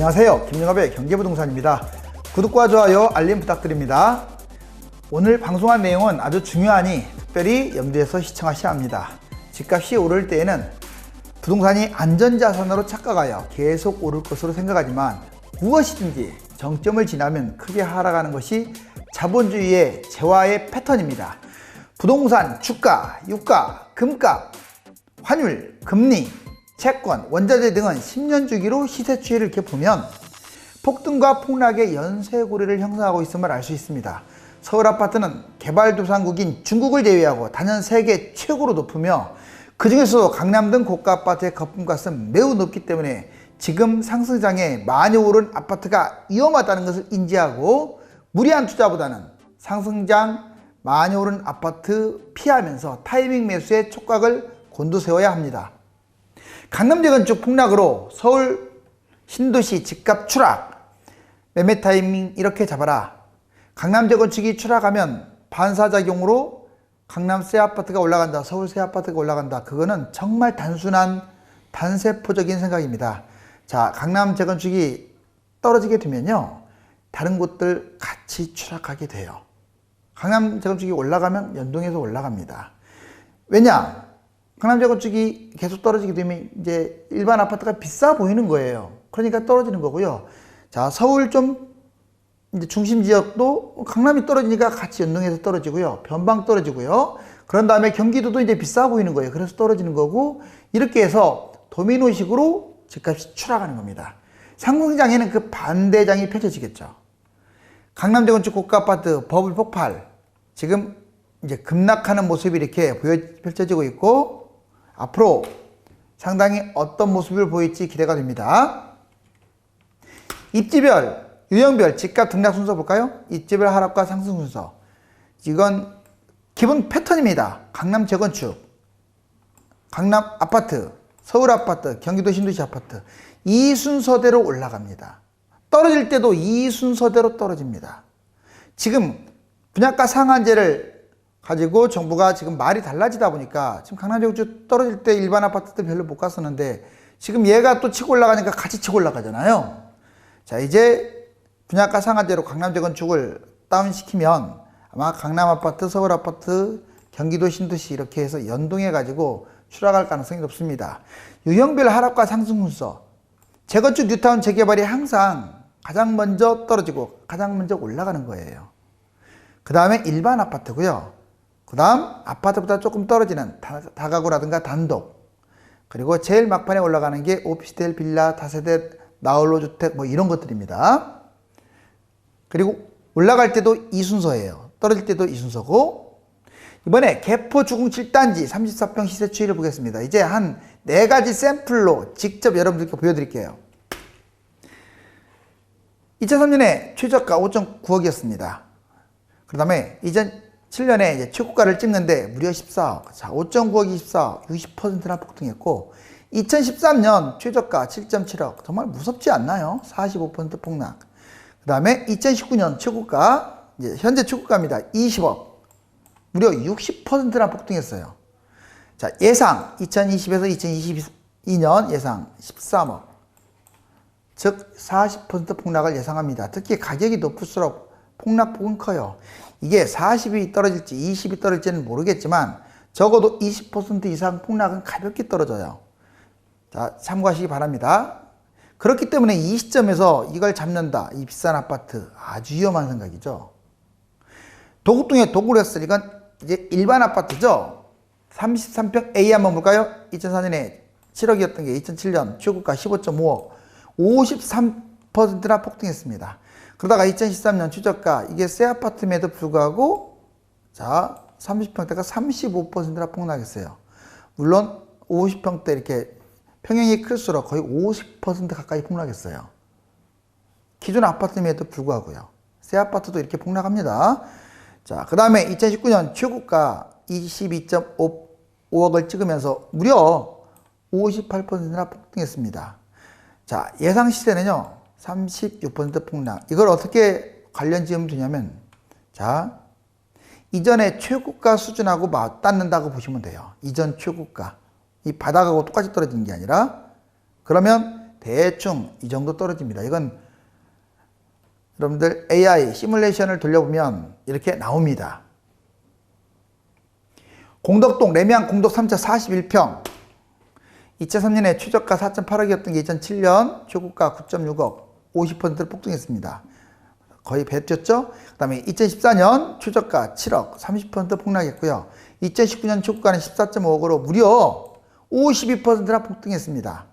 안녕하세요. 김영합의 경제부동산입니다. 구독과 좋아요, 알림 부탁드립니다. 오늘 방송한 내용은 아주 중요하니 특별히 염두에서 시청하셔야 합니다. 집값이 오를 때에는 부동산이 안전자산으로 착각하여 계속 오를 것으로 생각하지만 무엇이든지 정점을 지나면 크게 하락하는 것이 자본주의의 재화의 패턴입니다. 부동산, 주가, 유가, 금값, 환율, 금리, 채권, 원자재 등은 10년 주기로 시세 추이를 이렇게 보면 폭등과 폭락의 연쇄고리를 형성하고 있음을 알 수 있습니다. 서울 아파트는 개발도상국인 중국을 제외하고 단연 세계 최고로 높으며 그 중에서도 강남 등 고가 아파트의 거품값은 매우 높기 때문에 지금 상승장에 많이 오른 아파트가 위험하다는 것을 인지하고 무리한 투자보다는 상승장 많이 오른 아파트 피하면서 타이밍 매수의 촉각을 곤두세워야 합니다. 강남 재건축 폭락으로 서울 신도시 집값 추락, 매매 타이밍 이렇게 잡아라. 강남 재건축이 추락하면 반사작용으로 강남 새 아파트가 올라간다, 서울 새 아파트가 올라간다. 그거는 정말 단순한 단세포적인 생각입니다. 자, 강남 재건축이 떨어지게 되면요, 다른 곳들 같이 추락하게 돼요. 강남 재건축이 올라가면 연동해서 올라갑니다. 왜냐? 강남 재건축이 계속 떨어지게 되면 이제 일반 아파트가 비싸 보이는 거예요. 그러니까 떨어지는 거고요. 자, 서울 좀 이제 중심 지역도 강남이 떨어지니까 같이 연동해서 떨어지고요. 변방 떨어지고요. 그런 다음에 경기도도 이제 비싸 보이는 거예요. 그래서 떨어지는 거고, 이렇게 해서 도미노식으로 집값이 추락하는 겁니다. 상승장에는 그 반대장이 펼쳐지겠죠. 강남 재건축 고가 아파트 버블 폭발, 지금 이제 급락하는 모습이 이렇게 펼쳐지고 있고, 앞으로 상당히 어떤 모습을 보일지 기대가 됩니다. 입지별, 유형별 집값 등락 순서 볼까요? 입지별 하락과 상승 순서. 이건 기본 패턴입니다. 강남 재건축, 강남 아파트, 서울 아파트, 경기도 신도시 아파트, 이 순서대로 올라갑니다. 떨어질 때도 이 순서대로 떨어집니다. 지금 분양가 상한제를 가지고 정부가 지금 말이 달라지다 보니까 지금 강남 재건축 떨어질 때 일반 아파트들 별로 못 갔었는데 지금 얘가 또 치고 올라가니까 같이 치고 올라가잖아요. 자, 이제 분양가 상한제로 강남 재건축을 다운시키면 아마 강남 아파트, 서울 아파트, 경기도 신도시 이렇게 해서 연동해 가지고 추락할 가능성이 높습니다. 유형별 하락과 상승 순서. 재건축 뉴타운 재개발이 항상 가장 먼저 떨어지고 가장 먼저 올라가는 거예요. 그 다음에 일반 아파트고요. 그 다음 아파트보다 조금 떨어지는 다가구라든가 단독, 그리고 제일 막판에 올라가는 게 오피스텔, 빌라, 다세대, 나홀로 주택 뭐 이런 것들입니다. 그리고 올라갈 때도 이 순서예요. 떨어질 때도 이 순서고, 이번에 개포 주공 7단지 34평 시세 추이를 보겠습니다. 이제 한 4가지 샘플로 직접 여러분들께 보여드릴게요. 2003년에 최저가 5.9억이었습니다. 그 다음에 2007년에 이제 최고가를 찍는데 무려 14억. 자, 5.9억이 14억, 60%나 폭등했고, 2013년 최저가 7.7억. 정말 무섭지 않나요? 45% 폭락. 그 다음에 2019년 최고가, 이제 현재 최고가입니다. 20억. 무려 60%나 폭등했어요. 자, 예상 2020에서 2022년 예상 13억. 즉 40% 폭락을 예상합니다. 특히 가격이 높을수록 폭락폭은 커요. 이게 40이 떨어질지 20이 떨어질지는 모르겠지만 적어도 20% 이상 폭락은 가볍게 떨어져요. 자, 참고하시기 바랍니다. 그렇기 때문에 이 시점에서 이걸 잡는다, 이 비싼 아파트, 아주 위험한 생각이죠. 도곡동의 도굴했을, 이건 이제 일반 아파트죠. 33평 A 한번 볼까요? 2004년에 7억이었던 게 2007년 최고가 15.5억, 53%나 폭등했습니다. 그러다가 2013년 최저가, 이게 새 아파트임에도 불구하고 자, 30평대가 35%나 폭락했어요. 물론 50평대 이렇게 평형이 클수록 거의 50% 가까이 폭락했어요. 기존 아파트임에도 불구하고요. 새 아파트도 이렇게 폭락합니다. 자, 그 다음에 2019년 최고가 22.5억을 찍으면서 무려 58%나 폭등했습니다. 자, 예상 시세는요, 36% 폭락. 이걸 어떻게 관련 지으면 되냐면, 자, 이전에 최고가 수준하고 맞닿는다고 보시면 돼요. 이전 최고가. 이 바닥하고 똑같이 떨어지는 게 아니라, 그러면 대충 이 정도 떨어집니다. 이건 여러분들 AI 시뮬레이션을 돌려보면 이렇게 나옵니다. 공덕동 레미안 공덕 3차 41평 2003년에 최저가 4.8억이었던 게 2007년 최고가 9.6억 50%를 폭등했습니다. 거의 배 뛰었죠? 그 다음에 2014년 최저가 7억 30% 폭락했고요. 2019년 최고가는 14.5억으로 무려 52%나 폭등했습니다.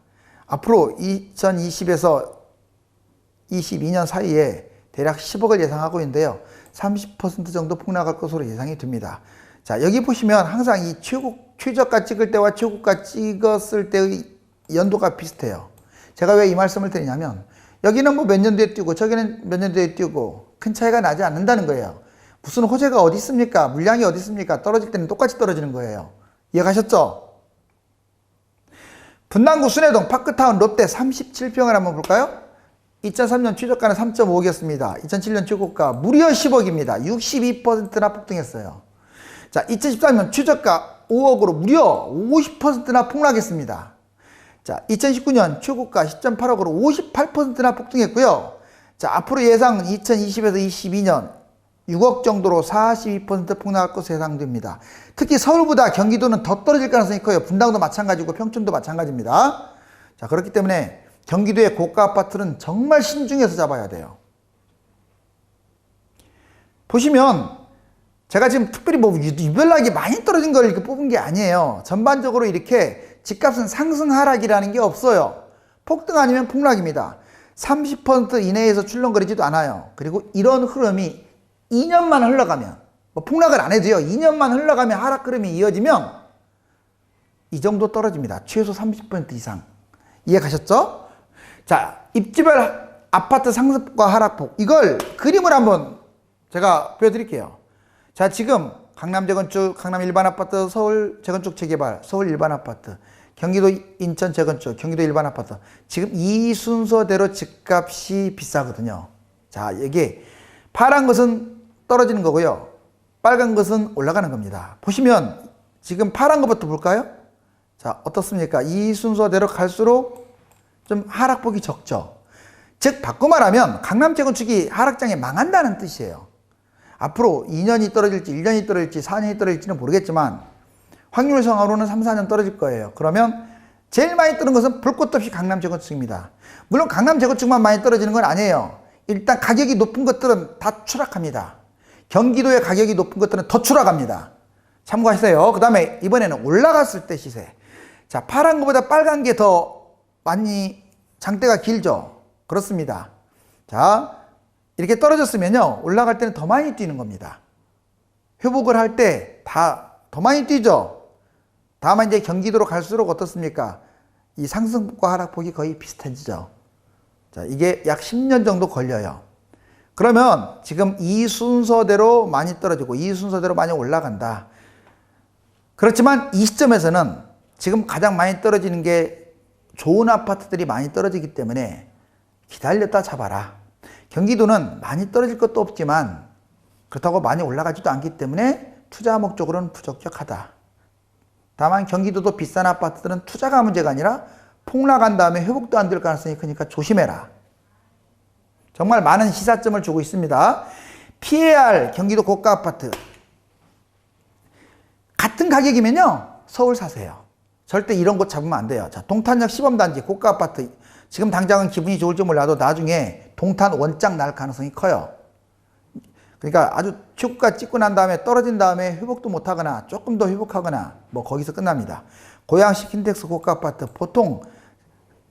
앞으로 2020에서 22년 사이에 대략 10억을 예상하고 있는데요. 30% 정도 폭락할 것으로 예상이 됩니다. 자, 여기 보시면 항상 이 최저가 찍을 때와 최고가 찍었을 때의 연도가 비슷해요. 제가 왜 이 말씀을 드리냐면 여기는 뭐 몇 년 뒤에 뛰고 저기는 몇 년 뒤에 뛰고 큰 차이가 나지 않는다는 거예요. 무슨 호재가 어디 있습니까? 물량이 어디 있습니까? 떨어질 때는 똑같이 떨어지는 거예요. 이해가셨죠? 분당구 순회동 파크타운 롯데 37평을 한번 볼까요? 2003년 최저가는 3.5억이었습니다. 2007년 최고가 무려 10억입니다. 62%나 폭등했어요. 자, 2013년 최저가 5억으로 무려 50%나 폭락했습니다. 자, 2019년 최고가 10.8억으로 58%나 폭등했고요. 자, 앞으로 예상 2020에서 22년 6억 정도로 42% 폭락할 것으로 예상됩니다. 특히 서울보다 경기도는 더 떨어질 가능성이 커요. 분당도 마찬가지고 평촌도 마찬가지입니다. 자, 그렇기 때문에 경기도의 고가 아파트는 정말 신중해서 잡아야 돼요. 보시면 제가 지금 특별히 뭐 유별나게 많이 떨어진 걸 이렇게 뽑은 게 아니에요. 전반적으로 이렇게 집값은 상승 하락이라는 게 없어요. 폭등 아니면 폭락입니다. 30% 이내에서 출렁거리지도 않아요. 그리고 이런 흐름이 2년만 흘러가면 뭐 폭락을 안 해도요. 2년만 흘러가면 하락 흐름이 이어지면 이 정도 떨어집니다. 최소 30% 이상. 이해 가셨죠? 자, 입지별 아파트 상승폭과 하락폭 이걸 그림을 한번 제가 보여드릴게요. 자, 지금 강남 재건축, 강남 일반 아파트, 서울 재건축 재개발, 서울 일반 아파트, 경기도 인천 재건축, 경기도 일반 아파트. 지금 이 순서대로 집값이 비싸거든요. 자, 이게 파란 것은 떨어지는 거고요. 빨간 것은 올라가는 겁니다. 보시면 지금 파란 것부터 볼까요? 자, 어떻습니까? 이 순서대로 갈수록 좀 하락폭이 적죠. 즉 바꿔 말하면 강남 재건축이 하락장에 망한다는 뜻이에요. 앞으로 2년이 떨어질지 1년이 떨어질지 4년이 떨어질지는 모르겠지만 확률상으로는 3, 4년 떨어질 거예요. 그러면 제일 많이 떨어진 것은 볼 것도 없이 강남 재건축입니다. 물론 강남 재건축만 많이 떨어지는 건 아니에요. 일단 가격이 높은 것들은 다 추락합니다. 경기도의 가격이 높은 것들은 더 추락합니다. 참고하세요. 그 다음에 이번에는 올라갔을 때 시세. 자, 파란 것보다 빨간 게 더 많이 장대가 길죠. 그렇습니다. 자, 이렇게 떨어졌으면요 올라갈 때는 더 많이 뛰는 겁니다. 회복을 할 때 다 더 많이 뛰죠. 다만 이제 경기도로 갈수록 어떻습니까? 이 상승폭과 하락폭이 거의 비슷해지죠. 자, 이게 약 10년 정도 걸려요. 그러면 지금 이 순서대로 많이 떨어지고 이 순서대로 많이 올라간다. 그렇지만 이 시점에서는 지금 가장 많이 떨어지는 게 좋은 아파트들이 많이 떨어지기 때문에 기다렸다 잡아라. 경기도는 많이 떨어질 것도 없지만 그렇다고 많이 올라가지도 않기 때문에 투자 목적으로는 부적격하다. 다만 경기도도 비싼 아파트들은 투자가 문제가 아니라 폭락한 다음에 회복도 안 될 가능성이 크니까 조심해라. 정말 많은 시사점을 주고 있습니다. PAR 경기도 고가 아파트 같은 가격이면요 서울 사세요. 절대 이런 곳 잡으면 안 돼요. 자, 동탄역 시범단지 고가 아파트 지금 당장은 기분이 좋을지 몰라도 나중에 동탄 원짝 날 가능성이 커요. 그러니까 아주 최고가 찍고 난 다음에 떨어진 다음에 회복도 못하거나 조금 더 회복하거나 뭐 거기서 끝납니다. 고양시 킨텍스 고가 아파트 보통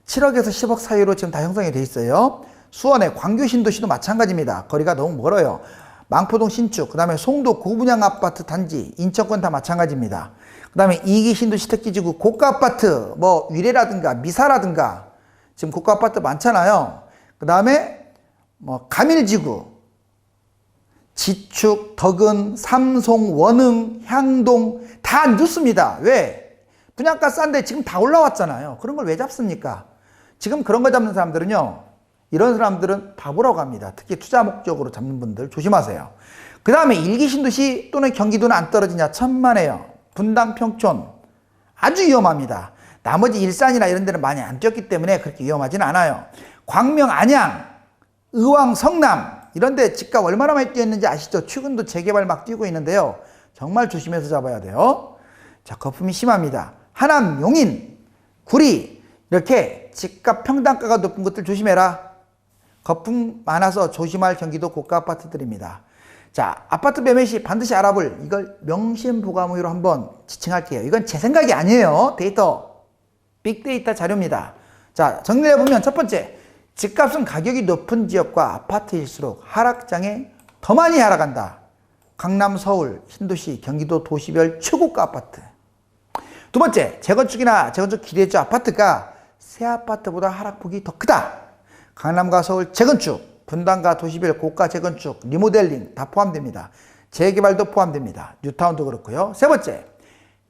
7억에서 10억 사이로 지금 다 형성이 돼 있어요. 수원의 광교 신도시도 마찬가지입니다. 거리가 너무 멀어요. 망포동 신축, 그 다음에 송도 고분양 아파트 단지, 인천권 다 마찬가지입니다. 그 다음에 이기 신도시 특기지구 고가 아파트, 뭐 위례라든가 미사라든가 지금 고가 아파트 많잖아요. 그 다음에 뭐 가밀지구, 지축, 덕은, 삼송, 원흥, 향동 다 뉴스입니다. 왜? 분양가 싼데 지금 다 올라왔잖아요. 그런 걸 왜 잡습니까? 지금 그런 거 잡는 사람들은요. 이런 사람들은 바보라고 합니다. 특히 투자 목적으로 잡는 분들 조심하세요. 그 다음에 일기 신도시 또는 경기도는 안 떨어지냐? 천만에요. 분당, 평촌 아주 위험합니다. 나머지 일산이나 이런 데는 많이 안 뛰었기 때문에 그렇게 위험하진 않아요. 광명, 안양, 의왕, 성남 이런 데 집값 얼마나 많이 뛰었는지 아시죠? 최근도 재개발 막 뛰고 있는데요. 정말 조심해서 잡아야 돼요. 자, 거품이 심합니다. 하남, 용인, 구리 이렇게 집값 평당가가 높은 것들 조심해라. 거품 많아서 조심할 경기도 고가 아파트들입니다. 자, 아파트 매매 시 반드시 알아볼 이걸 명심보감으로 한번 지칭할게요. 이건 제 생각이 아니에요. 데이터, 빅데이터 자료입니다. 자, 정리를 해보면 첫 번째, 집값은 가격이 높은 지역과 아파트일수록 하락장에 더 많이 하락한다. 강남, 서울, 신도시, 경기도 도시별 최고가 아파트. 두 번째, 재건축이나 재건축 기대주 아파트가 새 아파트보다 하락폭이 더 크다. 강남과 서울 재건축, 분당과 도시별 고가 재건축, 리모델링 다 포함됩니다. 재개발도 포함됩니다. 뉴타운도 그렇고요. 세 번째,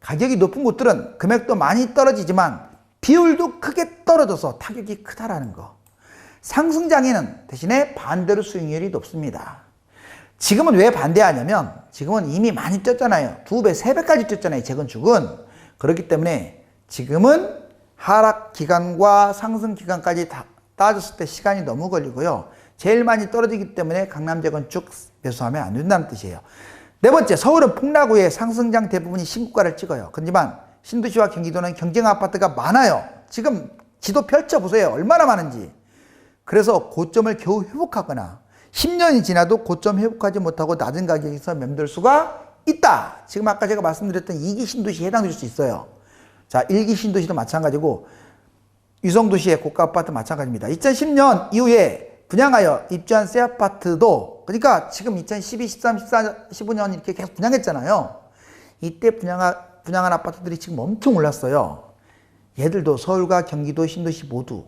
가격이 높은 곳들은 금액도 많이 떨어지지만 비율도 크게 떨어져서 타격이 크다라는 거. 상승장에는 대신에 반대로 수익률이 높습니다. 지금은 왜 반대하냐면 지금은 이미 많이 뛰었잖아요. 2배, 3배까지 뛰었잖아요. 재건축은. 그렇기 때문에 지금은 하락 기간과 상승 기간까지 다 따졌을 때 시간이 너무 걸리고요. 제일 많이 떨어지기 때문에 강남 재건축 매수하면 안 된다는 뜻이에요. 네 번째, 서울은 폭락 후에 상승장 대부분이 신고가를 찍어요. 그렇지만 신도시와 경기도는 경쟁 아파트가 많아요. 지금 지도 펼쳐보세요. 얼마나 많은지. 그래서 고점을 겨우 회복하거나 10년이 지나도 고점 회복하지 못하고 낮은 가격에서 맴돌 수가 있다. 지금 아까 제가 말씀드렸던 2기 신도시에 해당될 수 있어요. 자, 1기 신도시도 마찬가지고 유성도시의 고가 아파트 마찬가지입니다. 2010년 이후에 분양하여 입주한 새 아파트도, 그러니까 지금 2012, 13, 14, 15년 이렇게 계속 분양했잖아요. 이때 분양한 아파트들이 지금 엄청 올랐어요. 얘들도 서울과 경기도 신도시 모두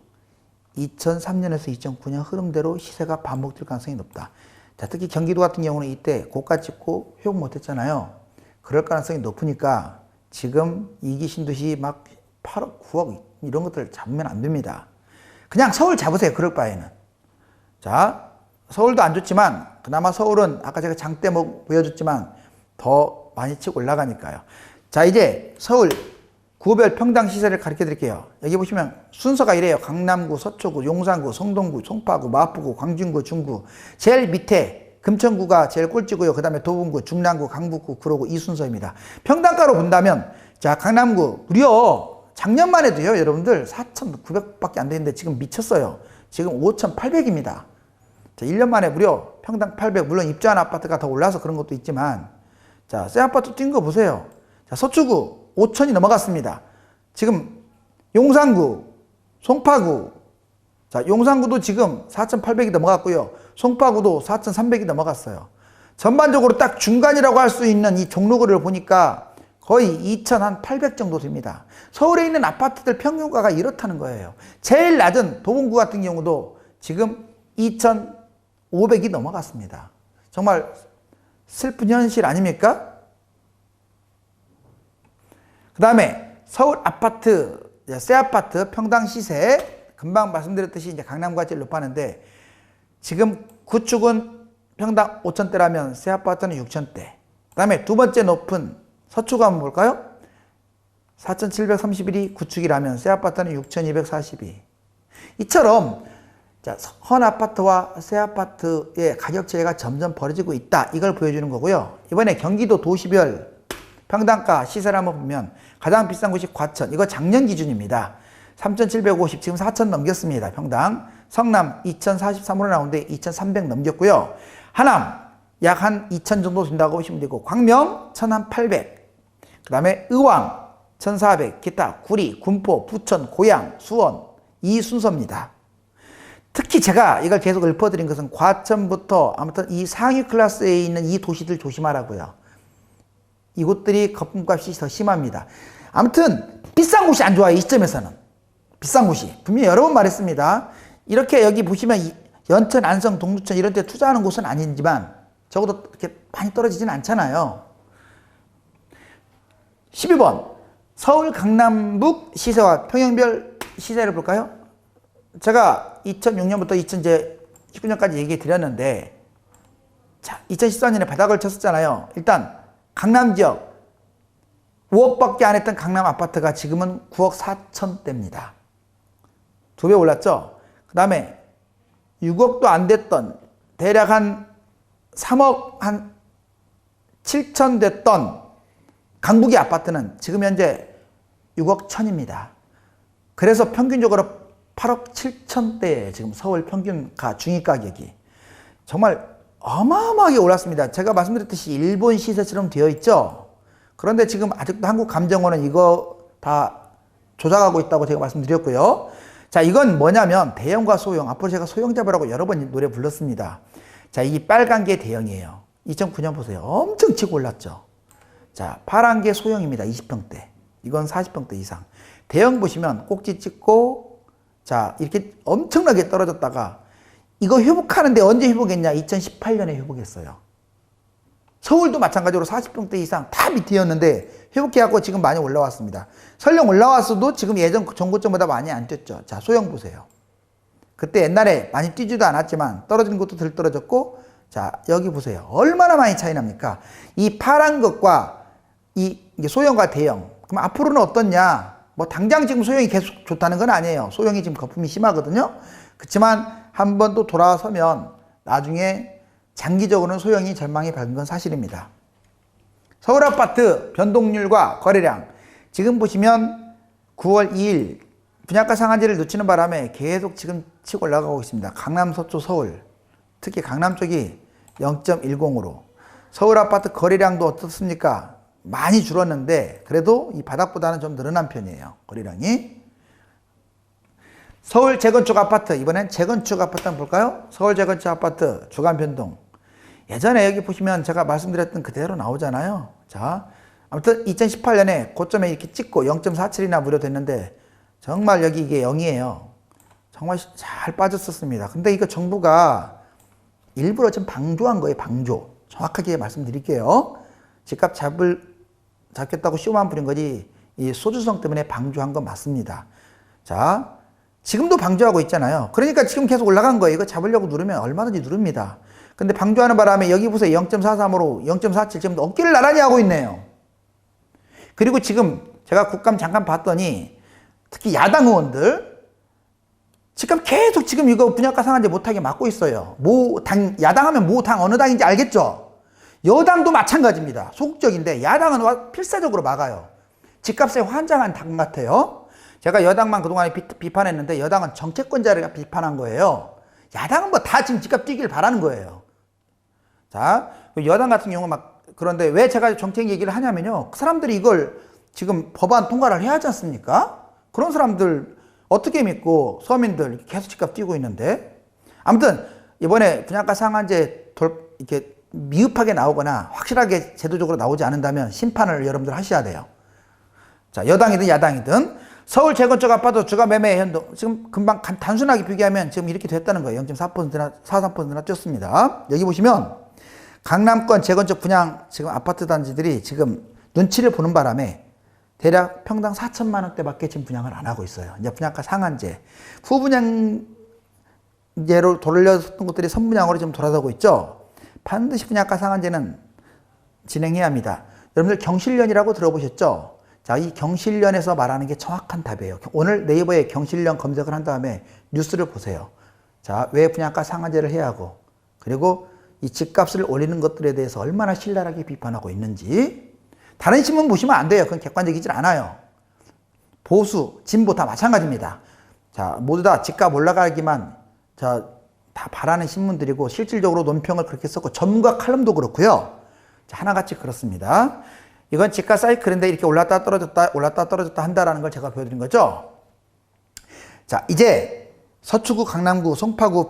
2003년에서 2009년 흐름대로 시세가 반복될 가능성이 높다. 자, 특히 경기도 같은 경우는 이때 고가 찍고 회복 못했잖아요. 그럴 가능성이 높으니까 지금 2기 신도시 막 8억, 9억 이런 것들 잡으면 안 됩니다. 그냥 서울 잡으세요. 그럴 바에는. 자, 서울도 안 좋지만 그나마 서울은 아까 제가 장대 보여줬지만 더 많이 치고 올라가니까요. 자, 이제 서울 구별 평당 시세를 가르쳐 드릴게요. 여기 보시면 순서가 이래요. 강남구, 서초구, 용산구, 성동구, 송파구, 마포구, 광진구, 중구. 제일 밑에 금천구가 제일 꼴찌고요. 그 다음에 도봉구, 중랑구, 강북구, 구로구 이 순서입니다. 평당가로 본다면 자, 강남구 무려 작년만 해도요. 여러분들 4,900밖에 안 되는데 지금 미쳤어요. 지금 5,800입니다. 자, 1년 만에 무려 평당 800. 물론 입주한 아파트가 더 올라서 그런 것도 있지만 자, 새 아파트 뛴 거 보세요. 자, 서초구 5천이 넘어갔습니다. 지금 용산구, 송파구, 자, 용산구도 지금 4,800이 넘어갔고요. 송파구도 4,300이 넘어갔어요. 전반적으로 딱 중간이라고 할 수 있는 이 종로구를 보니까 거의 2,800 정도 됩니다. 서울에 있는 아파트들 평균가가 이렇다는 거예요. 제일 낮은 도봉구 같은 경우도 지금 2,500이 넘어갔습니다. 정말 슬픈 현실 아닙니까? 그 다음에 서울 아파트, 새 아파트 평당 시세, 금방 말씀드렸듯이 이제 강남구가 제일 높았는데 지금 구축은 평당 5,000대라면 새 아파트는 6,000대. 그 다음에 두 번째 높은 서초구 한번 볼까요? 4,731이 구축이라면 새 아파트는 6,242. 이처럼 자, 헌 아파트와 새 아파트의 가격 차이가 점점 벌어지고 있다. 이걸 보여주는 거고요. 이번에 경기도 도시별 평당가 시세를 한번 보면 가장 비싼 곳이 과천. 이거 작년 기준입니다. 3,750 지금 4,000 넘겼습니다. 평당. 성남 2,043으로 나오는데 2,300 넘겼고요. 하남 약 한 2,000 정도 된다고 보시면 되고 광명 1,800. 그 다음에 의왕 1,400. 기타 구리, 군포, 부천, 고양, 수원 이 순서입니다. 특히 제가 이걸 계속 읊어드린 것은 과천부터 아무튼 이 상위 클래스에 있는 이 도시들 조심하라고요. 이곳들이 거품값이 더 심합니다. 아무튼 비싼 곳이 안 좋아요. 이 시점에서는. 비싼 곳이. 분명히 여러 번 말했습니다. 이렇게 여기 보시면 연천, 안성, 동두천 이런 데 투자하는 곳은 아니지만 적어도 이렇게 많이 떨어지진 않잖아요. 12번 서울 강남북 시세와 평형별 시세를 볼까요? 제가 2006년부터 2019년까지 얘기 드렸는데 자, 2014년에 바닥을 쳤었잖아요. 일단 강남 지역 5억밖에 안 했던 강남 아파트가 지금은 9억 4천대입니다. 2배 올랐죠? 그 다음에 6억도 안 됐던 대략 한 3억 한 7천 됐던 강북의 아파트는 지금 현재 6억 1천입니다. 그래서 평균적으로 8억 7천대에 지금 서울 평균 중위가격이 정말 어마어마하게 올랐습니다. 제가 말씀드렸듯이 일본 시세처럼 되어 있죠. 그런데 지금 아직도 한국감정원은 이거 다 조작하고 있다고 제가 말씀드렸고요. 자, 이건 뭐냐면 대형과 소형. 앞으로 제가 소형 잡으라고 여러 번 노래 불렀습니다. 자, 이 빨간 게 대형이에요. 2009년 보세요. 엄청 치고 올랐죠. 자, 파란 게 소형입니다. 20평대. 이건 40평대 이상. 대형 보시면 꼭지 찍고, 자, 이렇게 엄청나게 떨어졌다가 이거 회복하는데 언제 회복했냐? 2018년에 회복했어요. 서울도 마찬가지로 40평대 이상 다 밑이었는데 회복해갖고 지금 많이 올라왔습니다. 설령 올라왔어도 지금 예전 전고점보다 많이 안 뛰었죠. 자, 소형 보세요. 그때 옛날에 많이 뛰지도 않았지만 떨어지는 것도 덜 떨어졌고, 자, 여기 보세요. 얼마나 많이 차이 납니까? 이 파란 것과 이게 소형과 대형. 그럼 앞으로는 어떻냐? 뭐 당장 지금 소형이 계속 좋다는 건 아니에요. 소형이 지금 거품이 심하거든요. 그렇지만 한 번 또 돌아서면 나중에 장기적으로는 소형이 전망이 밝은 건 사실입니다. 서울 아파트 변동률과 거래량. 지금 보시면 9월 2일 분양가 상한제를 늦추는 바람에 계속 지금 치고 올라가고 있습니다. 강남 서초 서울. 특히 강남 쪽이 0.10으로. 서울 아파트 거래량도 어떻습니까? 많이 줄었는데 그래도 이 바닥보다는 좀 늘어난 편이에요. 거래량이. 서울 재건축 아파트. 이번엔 재건축 아파트 한번 볼까요? 서울 재건축 아파트 주간 변동. 예전에 여기 보시면 제가 말씀드렸던 그대로 나오잖아요. 자, 아무튼 2018년에 고점에 이렇게 찍고 0.47이나 무려 됐는데 정말 여기 이게 0이에요. 정말 잘 빠졌었습니다. 근데 이거 정부가 일부러 좀 방조한 거예요. 방조. 정확하게 말씀드릴게요. 집값 잡겠다고 쇼만 부린 거지 이 소주성 때문에 방조한 건 맞습니다. 자, 지금도 방조하고 있잖아요. 그러니까 지금 계속 올라간 거예요. 이거 잡으려고 누르면 얼마든지 누릅니다. 근데 방조하는 바람에 여기 보세요. 0.43으로 0.47 지금 어깨를 나란히 하고 있네요. 그리고 지금 제가 국감 잠깐 봤더니 특히 야당 의원들 지금 계속 지금 이거 분양가 상한제 못하게 막고 있어요. 야당 하면 당 어느 당인지 알겠죠? 여당도 마찬가지입니다. 소극적인데 야당은 필사적으로 막아요. 집값에 환장한 당 같아요. 제가 여당만 그동안에 비판했는데 여당은 정책권자를 비판한 거예요. 야당은 뭐 다 지금 집값 뛰길 바라는 거예요. 자, 여당 같은 경우는 그런데 왜 제가 정책 얘기를 하냐면요. 그 사람들이 이걸 지금 법안 통과를 해야 하지 않습니까? 그런 사람들 어떻게 믿고 서민들 계속 집값 뛰고 있는데. 아무튼 이번에 분양가 상한제 이렇게 미흡하게 나오거나 확실하게 제도적으로 나오지 않는다면 심판을 여러분들 하셔야 돼요. 자, 여당이든 야당이든. 서울 재건축 아파트 주가 매매 현동. 지금 금방 단순하게 비교하면 지금 이렇게 됐다는 거예요. 0.4%나 4.3%나 뛰었습니다. 여기 보시면 강남권 재건축 분양 지금 아파트 단지들이 지금 눈치를 보는 바람에 대략 평당 4천만 원대밖에 지금 분양을 안 하고 있어요. 이제 분양가 상한제. 후분양제로 돌렸던 것들이 선분양으로 지금 돌아서고 있죠. 반드시 분양가 상한제는 진행해야 합니다. 여러분들 경실련이라고 들어보셨죠? 자, 이 경실련에서 말하는 게 정확한 답이에요. 오늘 네이버에 경실련 검색을 한 다음에 뉴스를 보세요. 자, 왜 분양가 상한제를 해야 하고, 그리고 이 집값을 올리는 것들에 대해서 얼마나 신랄하게 비판하고 있는지. 다른 신문 보시면 안 돼요. 그건 객관적이질 않아요. 보수, 진보 다 마찬가지입니다. 자, 모두 다 집값 올라가기만 다 바라는 신문들이고 실질적으로 논평을 그렇게 썼고 전문가 칼럼도 그렇고요. 자, 하나같이 그렇습니다. 이건 집값 사이클인데 이렇게 올랐다 떨어졌다 한다라는 걸 제가 보여드린 거죠. 자, 이제 서초구, 강남구, 송파구,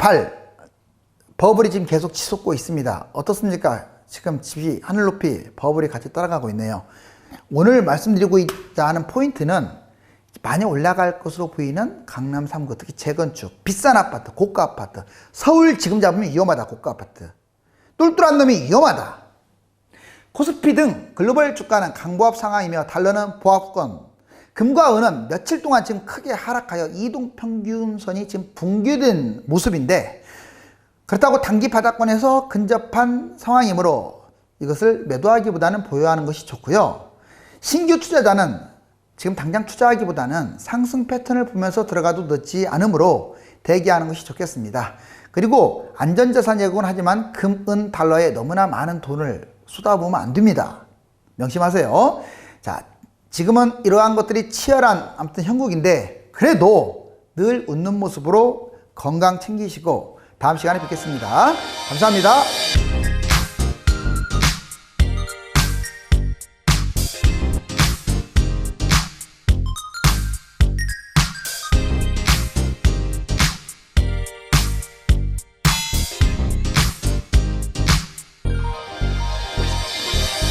버블이 지금 계속 치솟고 있습니다. 어떻습니까? 지금 집이 하늘 높이 버블이 같이 따라가고 있네요. 오늘 말씀드리고자 하는 포인트는 많이 올라갈 것으로 보이는 강남 3구, 특히 재건축, 비싼 아파트, 고가 아파트. 서울 지금 잡으면 위험하다, 고가 아파트. 똘똘한 놈이 위험하다. 코스피 등 글로벌 주가는 강보합 상황이며 달러는 보합권. 금과 은은 며칠 동안 지금 크게 하락하여 이동평균선이 지금 붕괴된 모습인데, 그렇다고 단기 바닥권에서 근접한 상황이므로 이것을 매도하기보다는 보유하는 것이 좋고요. 신규 투자자는 지금 당장 투자하기보다는 상승 패턴을 보면서 들어가도 늦지 않으므로 대기하는 것이 좋겠습니다. 그리고 안전자산 예고는 하지만 금, 은, 달러에 너무나 많은 돈을 쏟아부으면 안 됩니다. 명심하세요. 자, 지금은 이러한 것들이 치열한 아무튼 형국인데 그래도 늘 웃는 모습으로 건강 챙기시고 다음 시간에 뵙겠습니다. 감사합니다.